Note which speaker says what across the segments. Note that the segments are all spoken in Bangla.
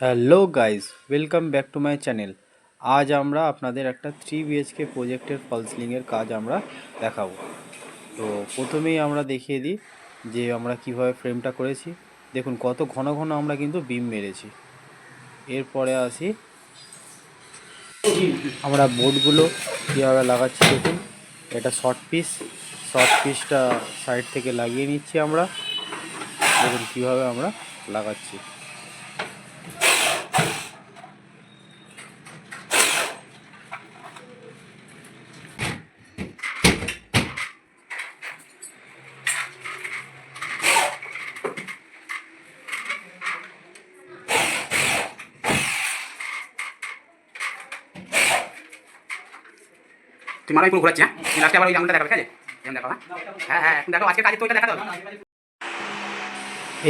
Speaker 1: Hello guys, welcome back to my channel. আজ আমরা আপনাদের একটা 3 BHK প্রজেক্টের ফল সিলিংয়ের কাজ আমরা দেখাবো। তো প্রথমেই আমরা দেখিয়ে দিই যে আমরা কিভাবে ফ্রেমটা করেছি। দেখুন কত ঘন ঘন আমরা কিন্তু বিম মেরেছি। এরপরে আসি আমরা বোর্ডগুলো কীভাবে লাগাচ্ছি। দেখুন এটা শর্ট পিসটা সাইড থেকে লাগিয়ে নিচ্ছি আমরা। দেখুন কীভাবে আমরা লাগাচ্ছি।
Speaker 2: তুই মারাই পুরো ঘোরাচ্ছি। হ্যাঁ লাস্টে আবার ওই আঙুলটা দেখাবে, ঠিক আছে? এরকম দেখো। হ্যাঁ হ্যাঁ এখন দেখো, আজকে কাজে তো ওইটা দেখাতে হবে।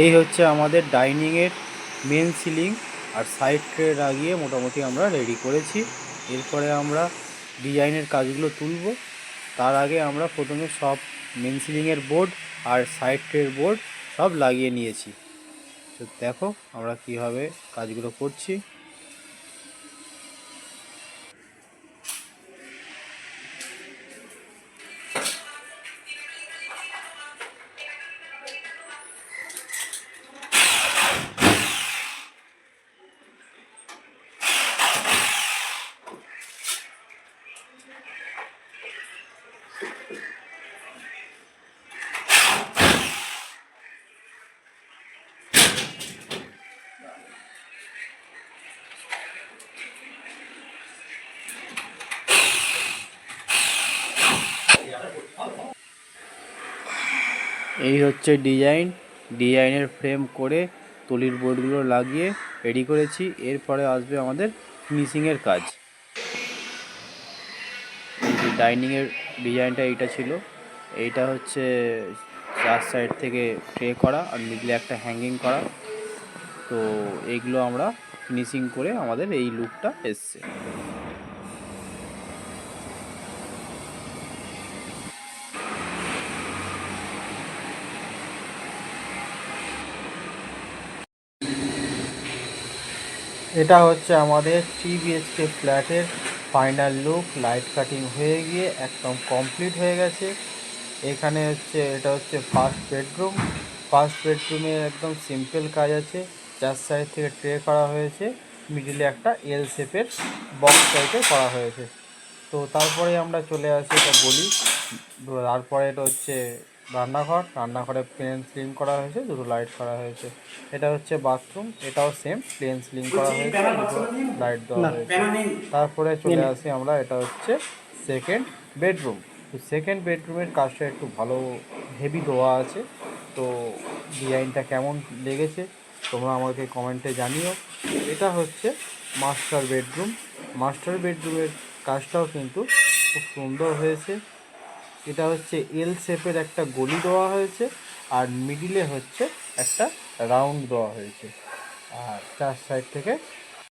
Speaker 1: এই হচ্ছে আমাদের ডাইনিংয়ের মেন সিলিং আর সাইড ট্রে লাগিয়ে মোটামুটি আমরা রেডি করেছি। এরপরে আমরা ডিজাইনের কাজগুলো তুলব। তার আগে আমরা প্রথমে সব মেন সিলিংয়ের বোর্ড আর সাইড ট্রের বোর্ড সব লাগিয়ে নিয়েছি। তো দেখো আমরা কীভাবে কাজগুলো করছি। এই হচ্ছে ডিজাইনের ফ্রেম করে তুলির বোর্ডগুলো লাগিয়ে রেডি করেছি। এরপরে আসবে আমাদের ফিনিশিংয়ের কাজ। ডাইনিংয়ের ডিজাইনটা এইটা ছিল। এইটা হচ্ছে চার সাইড থেকে ট্রে করা আর মিডলে একটা হ্যাঙ্গিং করা। তো এইগুলো আমরা ফিনিশিং করে আমাদের এই লুকটা এসছে। এটা হচ্ছে আমাদের 3 BHK ফ্ল্যাটের ফাইনাল লুক। লাইট কাটিং হয়ে গিয়ে একদম কমপ্লিট হয়ে গেছে। এখানে এটা হচ্ছে ফার্স্ট বেডরুমে একদম সিম্পল কাজ আছে। চার সাইড থেকে ট্রে করা হয়েছে, মিডিলে একটা এল শেপের বক্স টাইপের করা হয়েছে। তো তারপরে আমরা চলে আসি এটা বলি। তারপরে এটা হচ্ছে রান্নাঘরে প্লেন সিলিং করা হয়েছে, দুটো লাইট করা হয়েছে। এটা হচ্ছে বাথরুম, এটাও সেম প্লেন সিলিং করা হয়েছে, দুটো লাইট দেওয়া হয়েছে। তারপরে চলে আসি আমরা, এটা হচ্ছে সেকেন্ড বেডরুম। তো সেকেন্ড বেডরুমের কাজটা একটু ভালো হেভি দেওয়া আছে। তো ডিজাইনটা কেমন লেগেছে তোমরা আমাকে কমেন্টে জানিও। এটা হচ্ছে মাস্টার বেডরুমের কাজটাও কিন্তু খুব সুন্দর হয়েছে। এটা হচ্ছে এল শেপের একটা গলি দেওয়া হয়েছে আর মিডিলে হচ্ছে একটা রাউন্ড দেওয়া হয়েছে আর চার সাইড থেকে